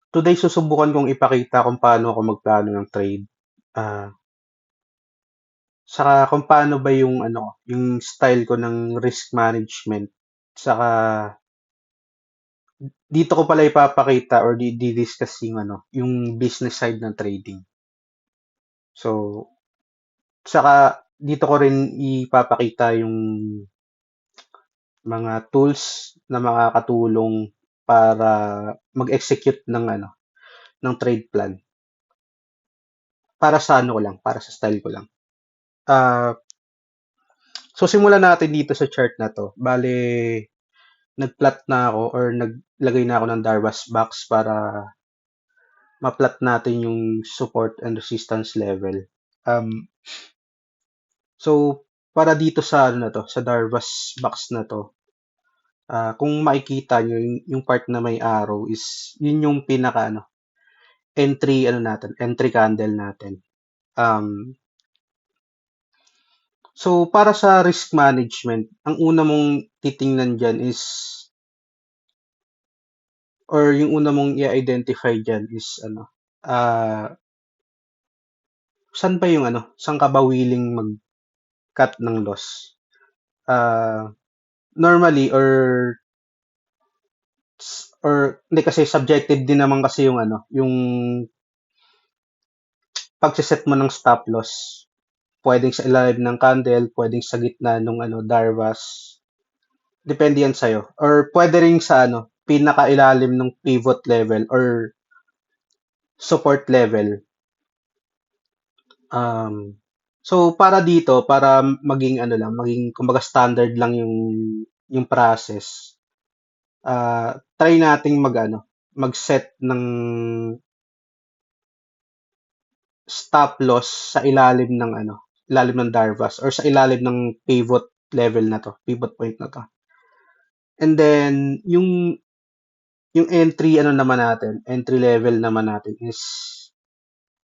Today susubukan kong ipakita kung paano ako magplano ng trade. Ah, Saka kung paano ba yung yung style ko ng risk management. Saka dito ko pala ipapakita or di-discuss yung yung business side ng trading. So, saka dito ko rin ipapakita yung mga tools na makakatulong para mag-execute ng ng trade plan para sa ko lang, para sa style ko lang. Ah, so simulan natin dito sa chart na to. Bale, nag-plot na ako or naglagay na ako ng Darvas box para ma-plot natin yung support and resistance level. Um, so para dito sa na to, sa Darvas box na to, kung makikita nyo yung part na may arrow is yun yung pinaka entry natin, entry candle natin. Um, so para sa risk management, ang una mong titingnan diyan is or yung una mong i-identify diyan is ah saan ba yung saan ka ba willing mag-cut ng loss? Normally or hindi kasi subjective din naman kasi yung yung pagse-set mo ng stop loss. Pwedeng sa ilalim ng candle, pwedeng sa gitna ng Darvas. Depende yan sa'yo. Or pwede rin sa pinakailalim ng pivot level or support level. So para dito, para maging maging kumbaga standard lang yung process. Try nating mag-set ng stop loss sa ilalim ng ilalim ng Darvas or sa ilalim ng pivot level na to, pivot point na to. And then yung entry naman natin, entry level naman natin is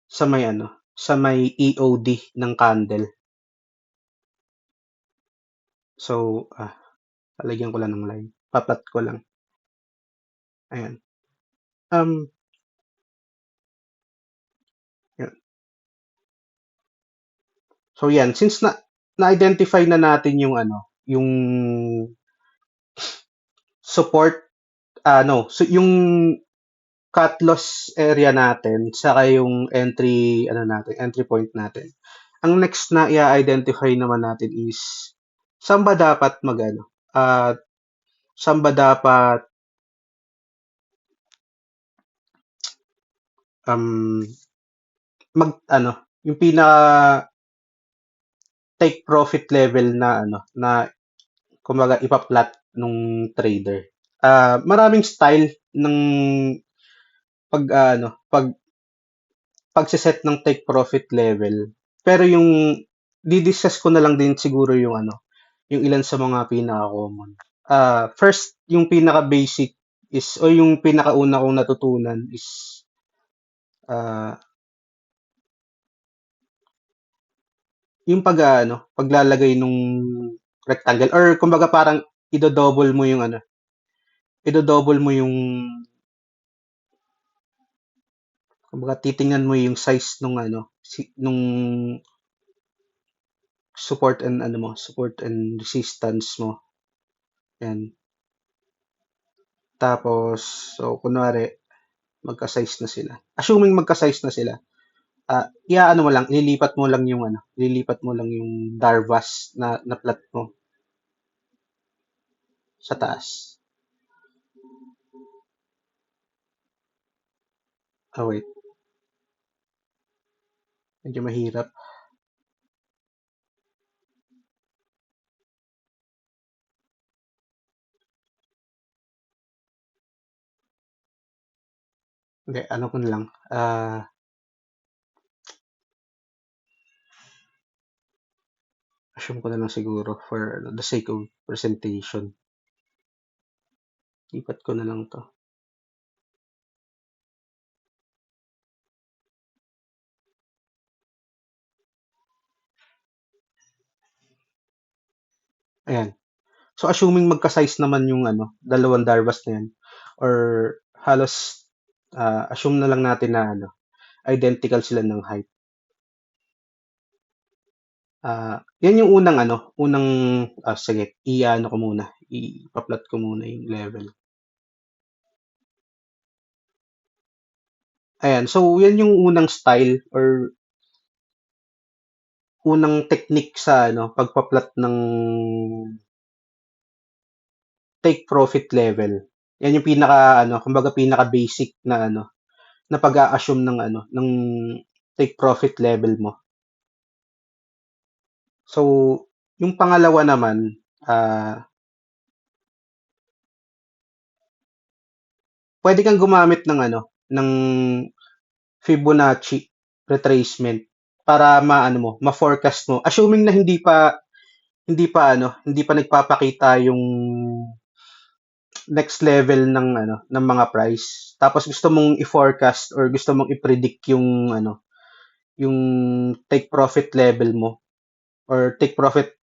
sa may sa may EOD ng candle. So, lalagyan ko lang ng line. Papat ko lang. Ayan. Um, yan. So yan, since na-identify na natin yung yung support no, so yung cut loss area natin saka yung entry natin, entry point natin. Ang next na i-identify naman natin is saan ba dapat saan ba dapat um mag yung pinaka take profit level na na kumbaga ipa-plot nung trader. Maraming style ng pag pagse-set ng take profit level. Pero yung di-discuss ko na lang din siguro yung yung ilan sa mga pinaka-common. First, yung pinaka-basic is o yung pinakauna kong natutunan is ah, yung paglalagay nung rectangle or kumbaga parang ido-double mo yung ido-double mo yung kumbaga titingnan mo yung size nung nung support and support and resistance mo. Yan. Tapos, so kunwari magka-size na sila. Assuming magka-size na sila, mo lang, lilipat mo lang yung Darvas na plot mo sa taas. Wait. Medyo mahirap. Hindi, ko na lang. Assume ko na lang siguro for the sake of presentation. Lipat ko na lang to. Ayan. So, assuming magka-size naman yung dalawang Darvas na yan or halos Assume na lang natin na ano, identical sila ng height. Yan yung unang ano, sige, i-ano ko muna, ipa-plot ko muna yung level. Ayan, so yan yung unang style or unang technique sa ano, pagpa-plot ng take profit level. Yan yung pinaka ano, kumbaga pinaka basic na ano, na pag-a-assume ng ano, ng take profit level mo. So, yung pangalawa naman, pwede kang gumamit ng ano, ng Fibonacci retracement para maano mo, ma-forecast mo. Assuming na hindi pa nagpapakita yung next level ng ano, ng mga price. Tapos gusto mong i-forecast or gusto mong i-predict yung ano, yung take profit level mo or take profit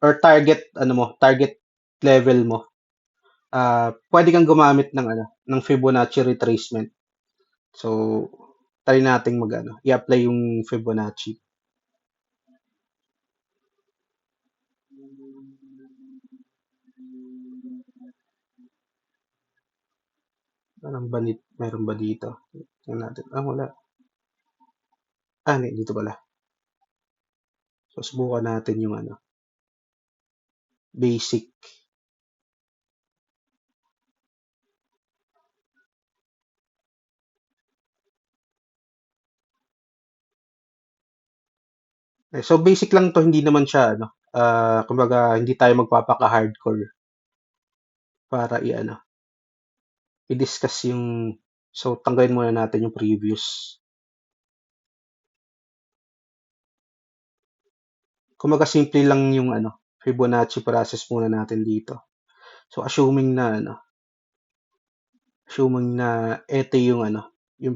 or target level mo. Pwede kang gumamit ng ano, ng Fibonacci retracement. So, try nating i-apply yung Fibonacci. Meron ba dito? Tingnan natin. Wala. Hindi, dito pala. So, subukan natin yung ano, basic. So, basic lang to, hindi naman siya, ano, kumbaga, hindi tayo magpapaka-hardcore para i-discuss yung, so, tanggalin muna natin yung previous. Kumbaga, simple lang yung, ano, Fibonacci process muna natin dito. So, assuming na ito yung, ano, yung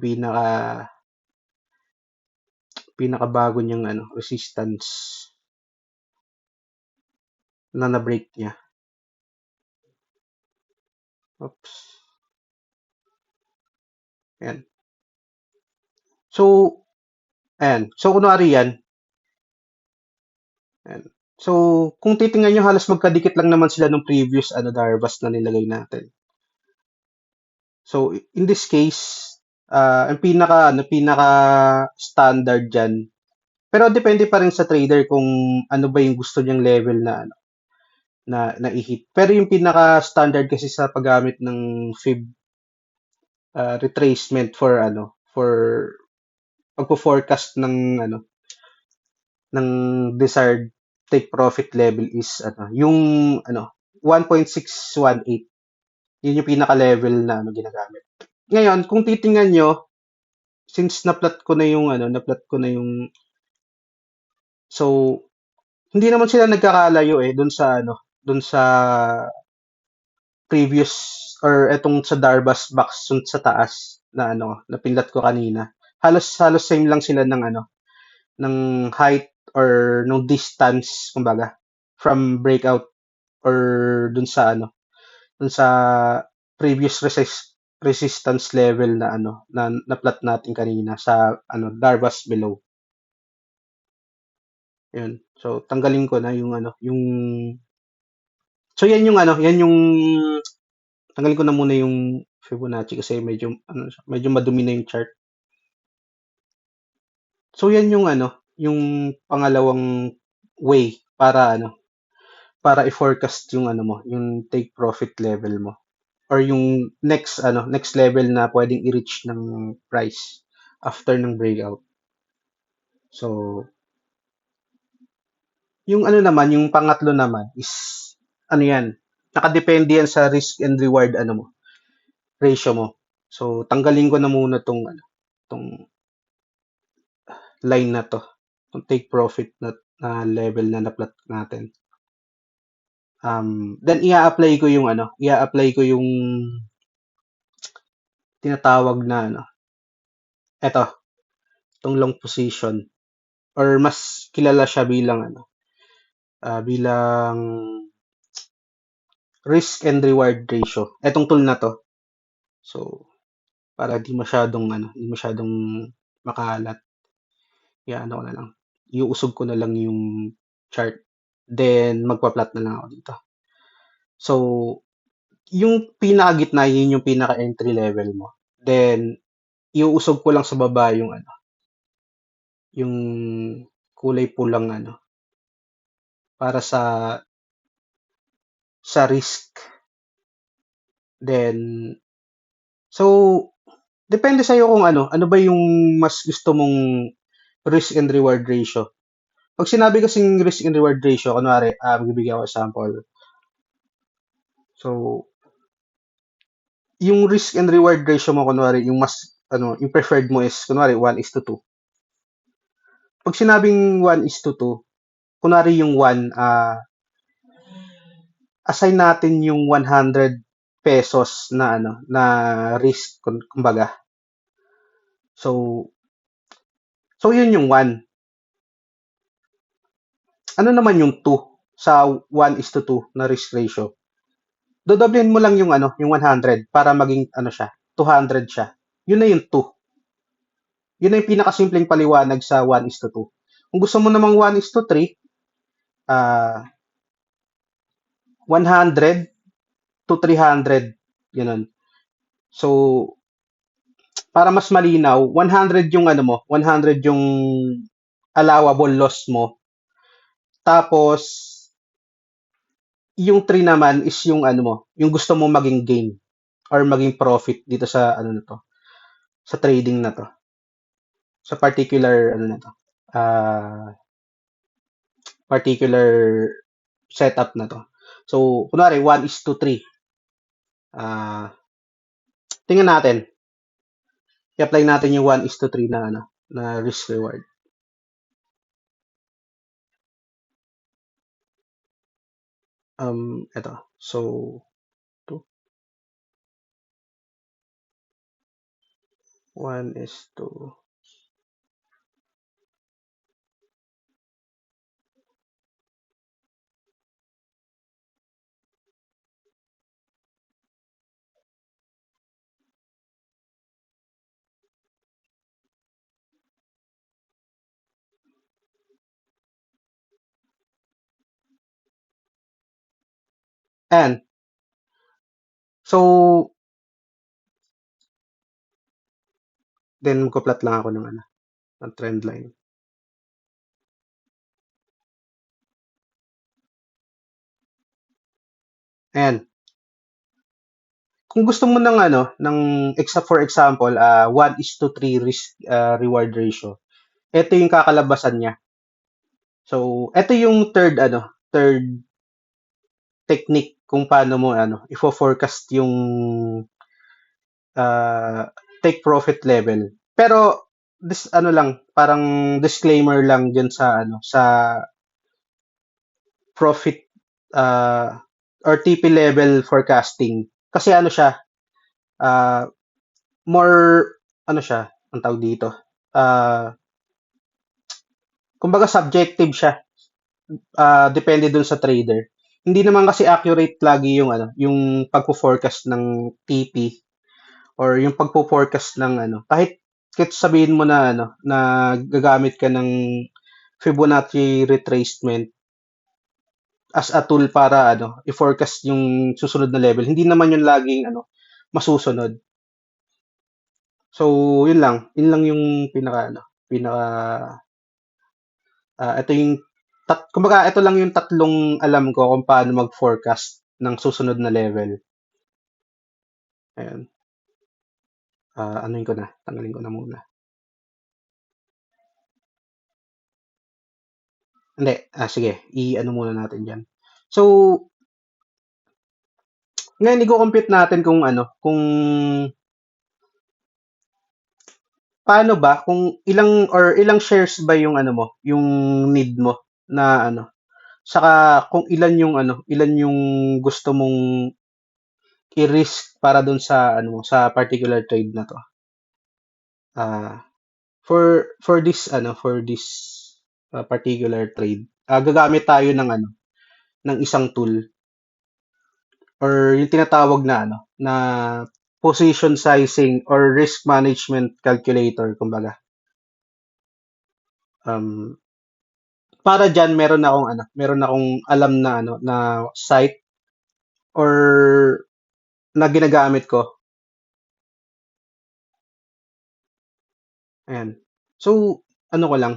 pinakabago niyang, ano, resistance na na-break niya. Oops. Ayan. So, ayan. So, kunwari yan. Ayan. So, kung titingnan nyo, halos magkadikit lang naman sila ng previous Darvas na nilagay natin. So, in this case, ang pinaka standard dyan. Pero depende pa rin sa trader kung ano ba yung gusto niyang level na i-hit. Pero yung pinaka standard kasi sa paggamit ng fib retracement for pagpo-forecast ng ng desired take profit level is yung 1.618. Yun yung pinaka-level na ginagamit. Ngayon, kung titingnan nyo, since na-plot ko na yung so hindi naman sila nagkakalayo doon sa previous or etong sa Darbas box sa taas na pinlat ko kanina. Halos same lang sila ng height or ng distance kumbaga from breakout or dun sa previous resistance level na plot natin kanina sa Darvas below. Yun. So tanggalin ko na yung so yan yung tanggalin ko na muna yung Fibonacci kasi medyo madumi na yung chart. So yan yung pangalawang way para i-forecast yung yung take profit level mo or yung next level na pwedeng i-reach ng price after ng breakout. So yung yung pangatlo naman is yan, nakadepende yan sa risk and reward ratio mo. So tanggalin ko na muna tong line na to, tong take profit na level na na-plot natin. Then i-apply ko yung tinatawag na eto, tong long position or mas kilala siya bilang risk and reward ratio. Etong tool na to. So, para di masyadong makalat. I-ano ko na lang, iuusog ko na lang yung chart. Then, magpa-plot na lang ako dito. So, yung pinakagitna, yun yung pinaka-entry level mo. Then, iuusog ko lang sa baba yung kulay pulang para sa risk. Then, so, depende sa'yo kung ano ba yung mas gusto mong risk and reward ratio. Pag sinabi kasing risk and reward ratio, kunwari, magbibigay ako example. So, yung risk and reward ratio mo, kunwari, yung preferred mo is, kunwari, 1:2. Pag sinabing 1:2, kunwari yung 1, assign natin yung 100 pesos na risk, kumbaga. So, yun yung 1. Ano naman yung 2 sa 1:2 na risk ratio? Dodoblehin mo lang yung 100 para maging siya, 200 siya. Yun na yung 2. Yun na yung pinakasimpleng paliwanag sa 1:2. Kung gusto mo namang 1:3, 100 to 300. Ganun. So, para mas malinaw, 100 yung 100 yung allowable loss mo. Tapos, yung 3 naman is yung yung gusto mo maging gain or maging profit dito sa na to, sa trading na to. Sa particular na to. Particular setup na to. So, kunwari 1:3. Tingnan natin. I-apply natin yung 1:3 na risk reward. Ito. So, 1:2. And, so, then magpa-plot lang ako ng trend line. And, kung gusto mo for example, 1:3 risk reward ratio, ito yung kakalabasan niya. So, ito yung third technique kung paano mo ifo-forecast yung take profit level. Pero lang, parang disclaimer lang diyan sa profit or TP level forecasting. Kasi siya, more siya, ang tawag dito. Kumbaga subjective siya. Depende dun sa trader. Hindi naman kasi accurate lagi yung pagpo-forecast ng TP or yung pagpo-forecast ng kahit sabihin mo na gagamit ka ng Fibonacci retracement as a tool para i-forecast yung susunod na level. Hindi naman yun laging masusunod. So, yun lang. Yun lang yung pinaka ito yung kumbaga ito lang yung tatlong alam ko kung paano mag-forecast ng susunod na level. Ayun. Anuin ko na. Tanggalin ko na muna. Hindi. Sige. I-ano muna natin dyan. So, ngayon i-compute natin kung paano ba, kung ilang shares ba yung yung need mo na saka kung ilan yung gusto mong i-risk para dun sa particular trade na to. For this particular trade, gagamit tayo ng isang tool or yung tinatawag na position sizing or risk management calculator, kumbaga. Um, para diyan meron akong alam na na site or na ginagamit ko. Ayan. So, ano ko lang,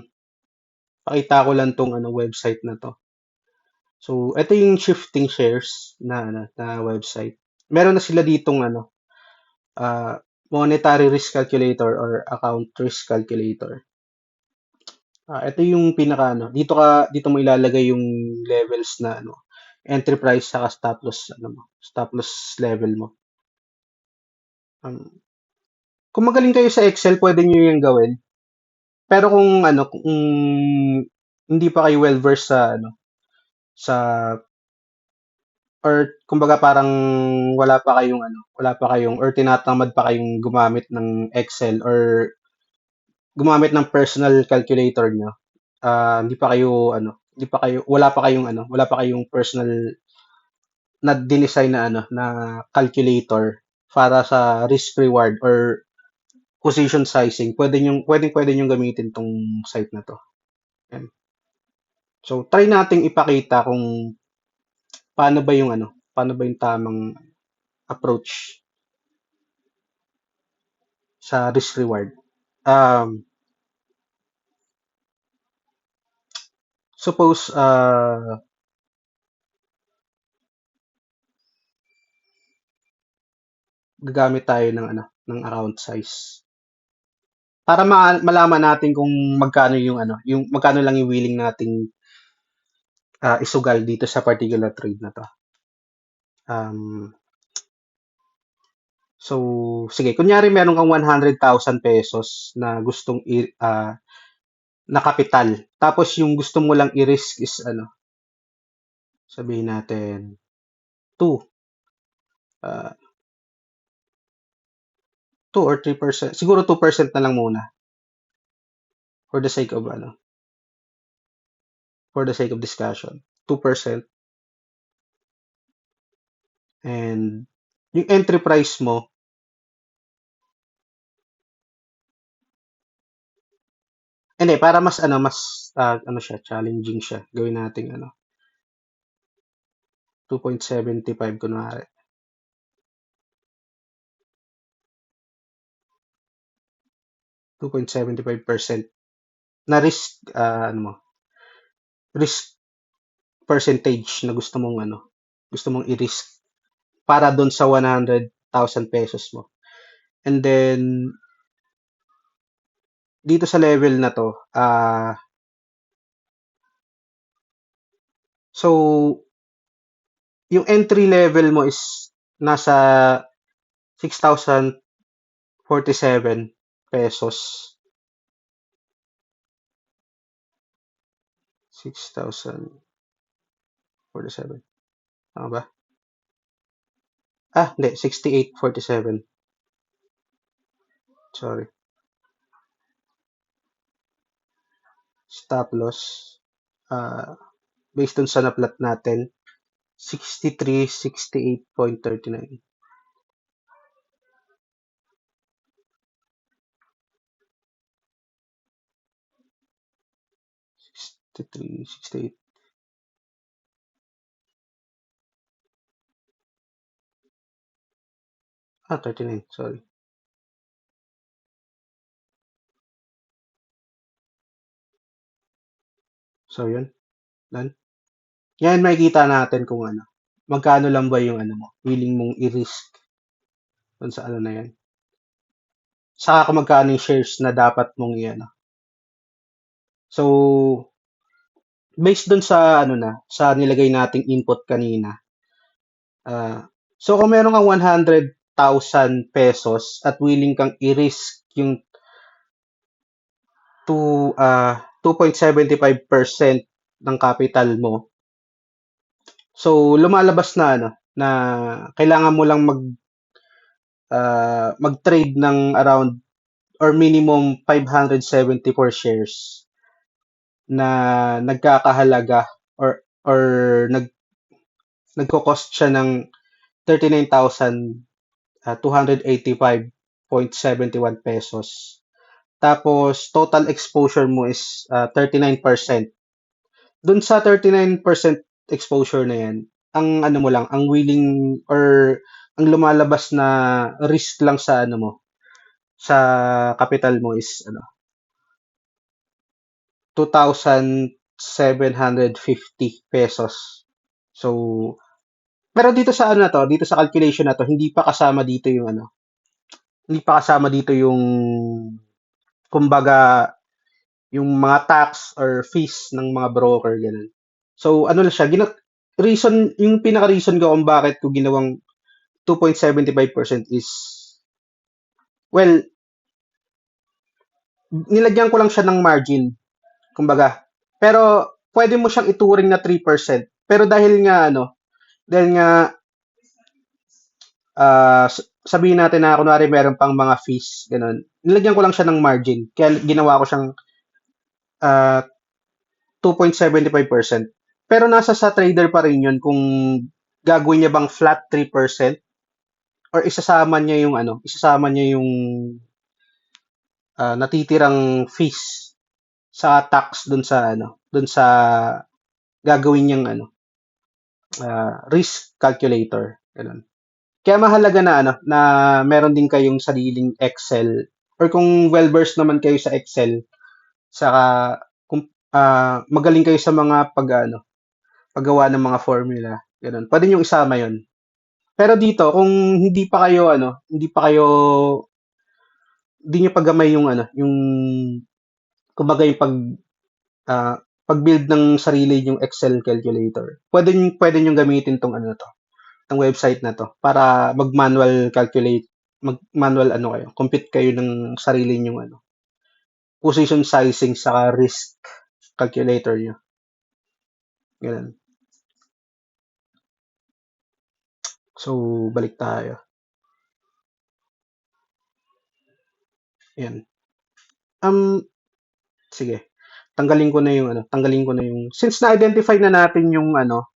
pakita ko lang tong website na to. So, ito yung shifting shares na website. Meron na sila ditong ah, monetary risk calculator or account risk calculator. Ito yung pinaka dito mo ilalagay yung levels na entry price saka stop loss level mo. Um, kung magaling kayo sa Excel, pwede niyo yung gawin. Pero kung hindi pa kayo well versed sa or kumbaga parang wala pa kayong or tinatamad pa kayong gumamit ng Excel or gumamit ng personal calculator nyo. Hindi pa kayo hindi pa kayo wala pa kayong personal na dinesign na calculator para sa risk reward or position sizing. Pwede nyo gamitin tong site na to. Yan. So try nating ipakita kung paano ba yung tamang approach sa risk reward. Um, suppose gagamit tayo ng account size para malaman natin kung magkano yung magkano lang yung willing nating isugal dito sa particular trade na to. Um, so sige, kunyari meron kang 100,000 pesos na na kapital. Tapos yung gusto mo lang i-risk is sabihin natin 2 uh, 2 or 3%. Siguro 2% na lang muna for the sake of for the sake of discussion. 2% and yung entry price mo, hindi, para mas siya, challenging siya. Gawin natin 2.75 kunwari. 2.75% na risk percentage na gusto mong i-risk para doon sa 100,000 pesos mo. And then dito sa level na to, so yung entry level mo is nasa 6,047 pesos. 6,047. Tama ba? Hindi. 68.47. Sorry. Stop loss. Based dun sa na-plot natin, 63, 68.39. 63, 68. Ah, 39. Sorry. So, yun. Done. Yan, makikita natin kung magkano lang ba yung willing mong i-risk dun sa na yan. Saka kung magkano yung shares na dapat mong So, based dun sa sa nilagay nating input kanina. So kung meron kang 100,000 pesos at willing kang i-risk yung 2.75% ng capital mo. So lumalabas na na kailangan mo lang mag-trade ng around or minimum 574 shares na nagkakahalaga or nagko-cost siya ng 39,000 ₱285.71. Tapos, total exposure mo is 39%. Dun sa 39% exposure na yan, ang ano mo lang, ang willing or ang lumalabas na risk lang sa ano mo, sa capital mo is ano, ₱2,750. So, pero dito sa ano na to, dito sa calculation na to, hindi pa kasama dito yung ano, hindi pa kasama dito yung kumbaga yung mga tax or fees ng mga broker ganun. So ano lang siya, reason yung pinaka-reason ko kung bakit ko ginawang 2.75% is well, nilagyan ko lang siya ng margin, kumbaga. Pero pwede mo siyang ituring na 3%. Pero dahil nga ano, dahil nga sabihin natin na kunwari meron pang mga fees, ganun. Nilagyan ko lang siya ng margin. Kaya ginawa ko siyang ah, 2.75%. Pero nasa sa trader pa rin yun kung gagawin niya bang flat 3% or isasama niya yung ano, isasama niya yung natitirang fees sa tax dun sa ano, dun sa gagawin niyang ano, risk calculator. Ganun. Kaya mahalaga na ano, na meron din kayong sariling Excel or kung well-versed naman kayo sa Excel, saka kung magaling kayo sa mga paggawa ng mga formula, ganun. Pwede niyo isama 'yon. Pero dito kung hindi pa kayo ano, hindi niyo pagamay yung ano, yung kumbaga yung pag-build ng sarili yung Excel calculator. Pwede niyo gamitin tong ano to, tong website na to para mag-manual calculate, mag-manual ano kayo, compute kayo ng sarili niyo ano, position sizing sa risk calculator niyo. Ganun. So, balik tayo. Yan. Um, Sige. Tanggalin ko na yung since na-identify na natin yung ano,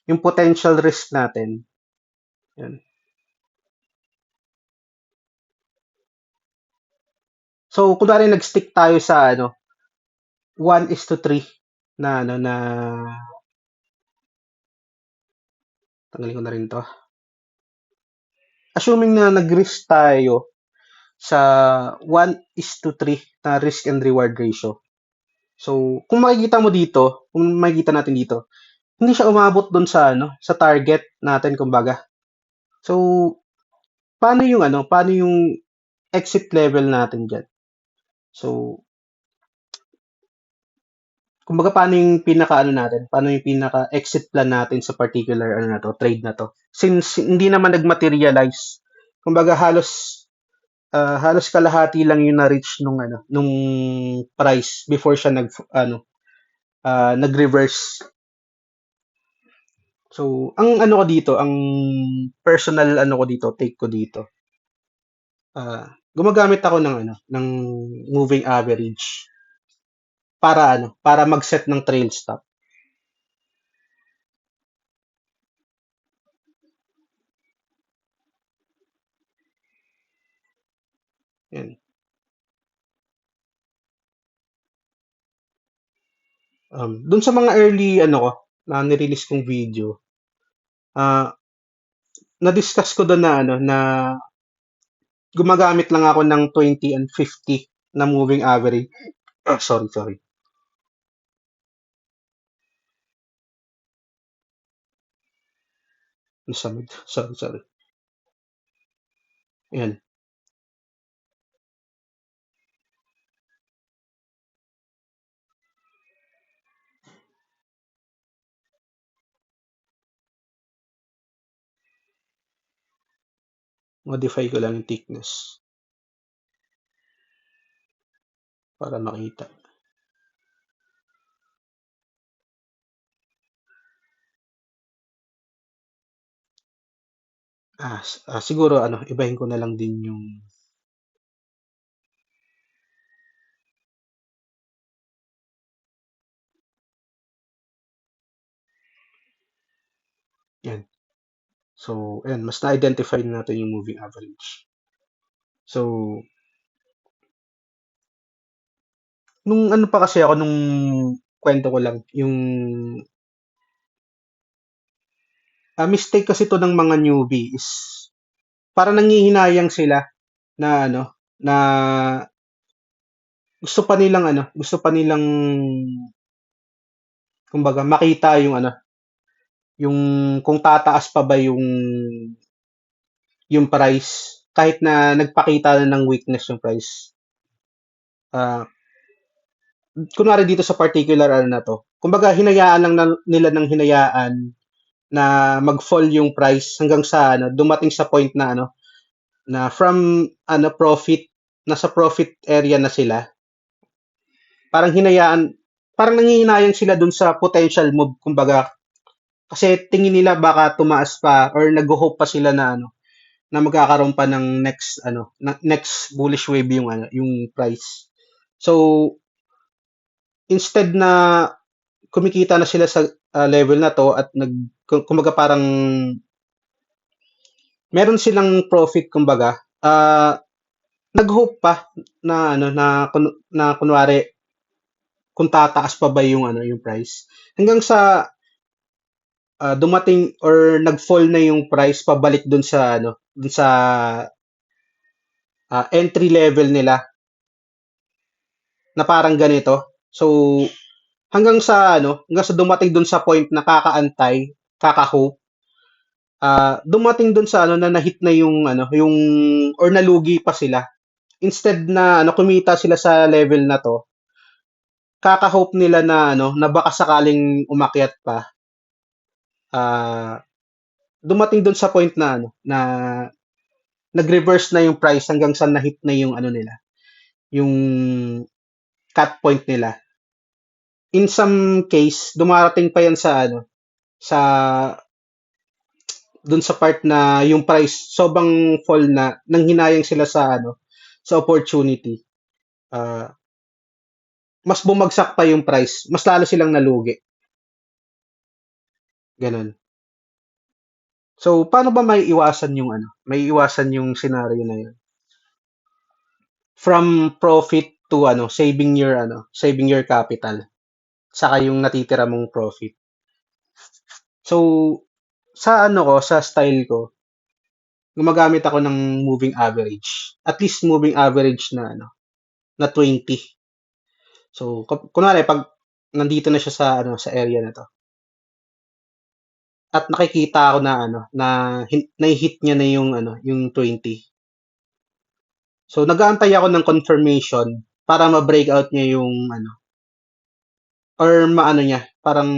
yung potential risk natin. Yan. So, kunwari nag-stick tayo sa ano, 1:3 na ano na tanggalin ko na rin to. Assuming na nag-risk tayo sa 1:3 na risk and reward ratio. So, kung makikita natin dito, hindi siya umabot doon sa ano, sa target natin kumbaga. So, paano yung exit level natin diyan? So, kumbaga paano yung pinaka exit plan natin sa particular ano na to, trade na to. Since hindi naman nag-materialize, kumbaga halos kalahati lang yung na-reach nung price before siya nag-reverse. So, ang ano ko dito, ang personal ano ko dito, take ko dito. Gumagamit ako ng moving average para mag-set ng trail stop. Yan. Doon sa mga early ano ko na nirelease kong video, ah na-discuss ko doon na na gumagamit lang ako ng 20 and 50 na moving average. Sorry. Nasamid. Sorry. Ayan. Modify ko lang yung thickness para makita. Siguro ano, ibahin ko na lang din yung yan. So, ayan, mas na-identify na natin yung moving average. So, nung ano pa kasi ako, nung kwento ko lang, yung mistake kasi to ng mga newbie is para nangihinayang sila na na gusto pa nilang kumbaga makita yung yung kung tataas pa ba yung price kahit na nagpakita na ng weakness yung price. Ah, kunwari dito sa particular na to, kumbaga hinayaan lang nila ng hinayaan na mag-fall yung price hanggang sa dumating sa point na na from profit, nasa profit area na sila. Parang parang nangihinayang sila dun sa potential move, kumbaga, kasi tingin nila baka tumaas pa or nag-hope pa sila na na magkakaroon pa ng next bullish wave yung yung price. So, instead na kumikita na sila sa level na to at kumbaga parang meron silang profit, kumbaga, nag-hope pa na na kunwari kung tataas pa ba yung yung price hanggang sa dumating or nag-fall na yung price pabalik dun sa entry level nila na parang ganito. So, hanggang sa dumating dun sa point na kakaantay, kaka-hope, dumating dun sa na nahit na yung or nalugi pa sila. Instead na kumita sila sa level na to, kaka-hope nila na na baka sakaling umakyat pa. Dumating dun sa point na na nag-reverse na yung price hanggang sa nahit na yung nila, yung cut point nila. In some case, dumarating pa yan sa sa dun sa part na yung price sobrang fall na nang hinayang sila sa sa opportunity. Ah, mas bumagsak pa yung price, mas lalo silang nalugi. Ganun. So, paano ba may iwasan yung may iwasan yung scenario na yun? From profit to saving your capital, saka yung natitira mong profit. So, sa sa style ko, gumagamit ako ng moving average. At least moving average na na 20. So, kunwari pag nandito na siya sa sa area na to at nakikita ako na na-hit niya na yung yung 20. So, nag-aantay ako ng confirmation para ma-breakout niya yung or maano niya, parang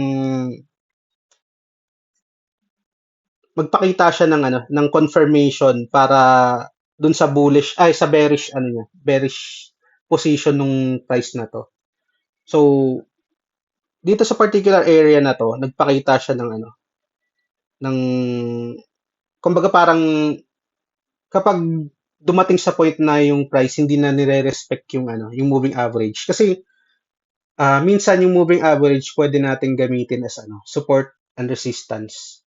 magpakita siya ng ng confirmation para dun sa bullish ay sa bearish niya, bearish position nung price na to. So, dito sa particular area na to, nagpakita siya ng ng kumbaga parang kapag dumating sa point na yung price hindi na nire-respect yung yung moving average. Kasi minsan yung moving average pwede nating gamitin as support and resistance.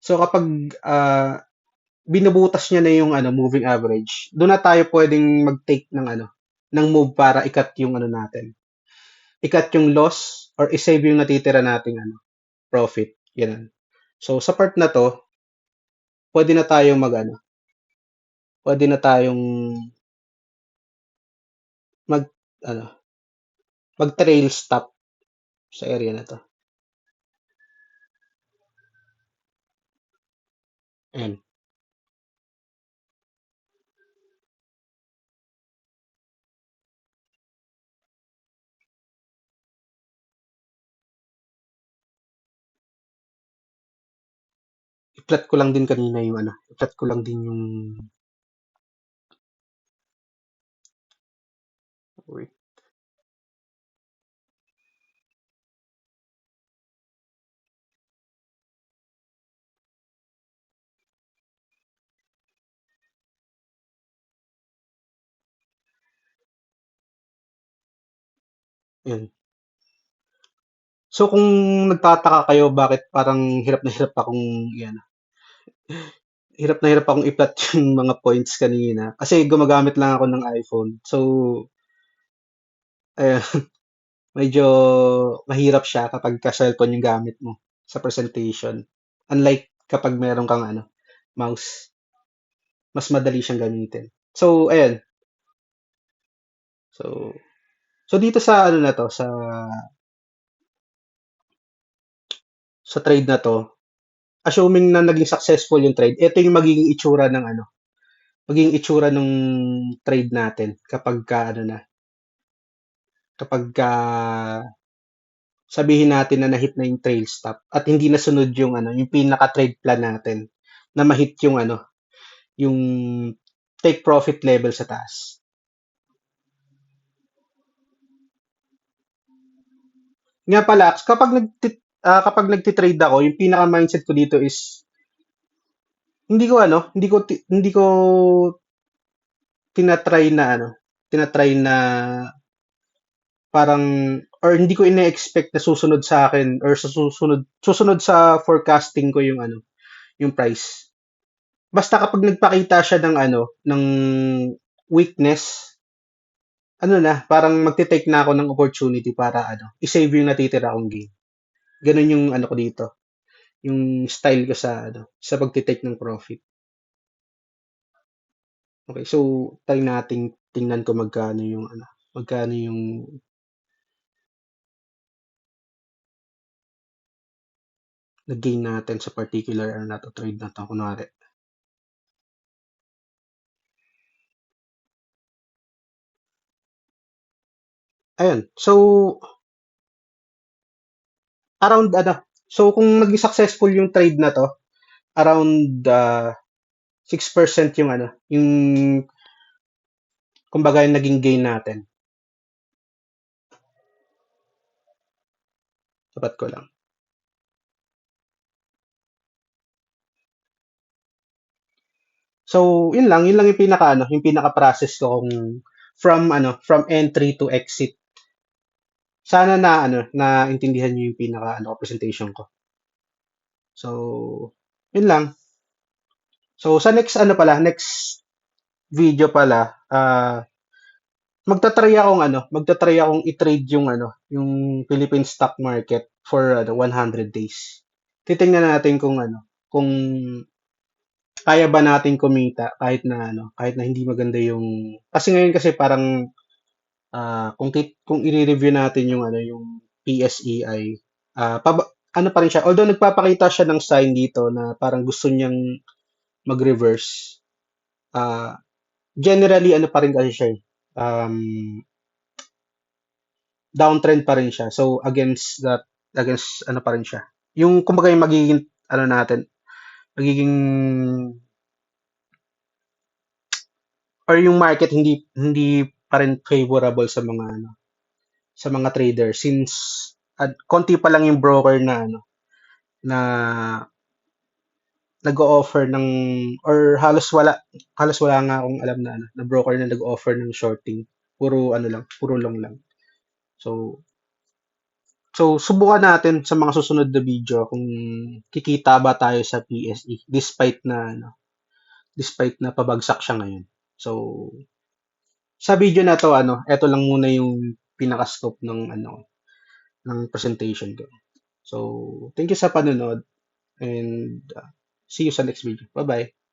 So kapag binubutas niya na yung moving average, doon na tayo pwedeng mag-take ng ng move para ikat yung natin. Ikat yung loss or i-save yung natitira nating profit. Yan. So sa part na to, pwede na tayong pwede na tayong mag ano, mag-trail stop sa area na to. Ayan. I-flat ko lang din kanina yung i-flat ko lang din yung wait. Ayan. So kung nagtataka kayo bakit parang hirap na hirap akong yan, hirap na hirap akong i-plot yung mga points kanina kasi gumagamit lang ako ng iPhone. So, ayun, medyo mahirap siya kapag ka cellphone yung gamit mo sa presentation. Unlike kapag meron kang ano, mouse, mas madali siyang gamitin. So, ayan. So, so dito sa ano na to, sa trade na to, assuming na naging successful yung trade, ito yung magiging itsura ng ano, magiging itsura ng trade natin kapag ka ano na, kapag ka sabihin natin na na-hit na yung trail stop at hindi nasunod yung ano, yung pinaka-trade plan natin na ma-hit yung ano, yung take profit level sa taas. Nga pala, kapag nagti-trade ako, yung pinaka-mindset ko dito is hindi ko tinatry na ano, tinatry na parang or hindi ko ina-expect na susunod sa akin or susunod sa forecasting ko yung ano, yung price. Basta kapag nagpakita siya ng ano, ng weakness, ano na, parang magte-take na ako ng opportunity para ano, i-save yung natitira kong gain. Ganun yung ano ko dito, yung style ko sa ano, sa pagte-take ng profit. Okay, so try nating tingnan ko magkano yung ano, magkano yung nag-gain natin sa particular ano na to, trade na to, kunwari. Ayun, so around ano, so kung naging successful yung trade na to, around 6% yung ano, yung kumbaga yung naging gain natin. Sapat ko lang. So, yun lang yung pinaka ano, yung pinaka process ko kung from entry to exit. Sana na ano, na intindihan niyo yung pinaka ano presentation ko. So, yun lang. So, sa next ano pala, next video pala, magta-try akong i-trade yung ano, yung Philippine stock market for ano, 100 days. Titingnan natin kung ano, kung kaya ba natin kumita kahit na ano, kahit na hindi maganda yung kasi ngayon kasi parang kung i-review natin yung ano, yung PSEI, ano pa rin siya, although nagpapakita siya ng sign dito na parang gusto niyang mag-reverse, ah, generally ano pa rin kasi siya eh, um, downtrend pa rin siya. So against ano pa rin siya. Yung kumbaga yung magiging ano natin, magiging or yung market hindi pa rin favorable sa mga ano, sa mga trader since konti pa lang yung broker na ano na nag-o-offer ng or halos wala nga akong alam na ano, na broker na nag-o-offer ng shorting. Puro ano lang, puro long lang. So subukan natin sa mga susunod na video kung kikita ba tayo sa PSE despite na pabagsak siya ngayon. So, sa video na to, ano, eto lang muna yung pinaka-scope ng ano, ng presentation ko. So, thank you sa panonood and see you sa next video. Bye-bye.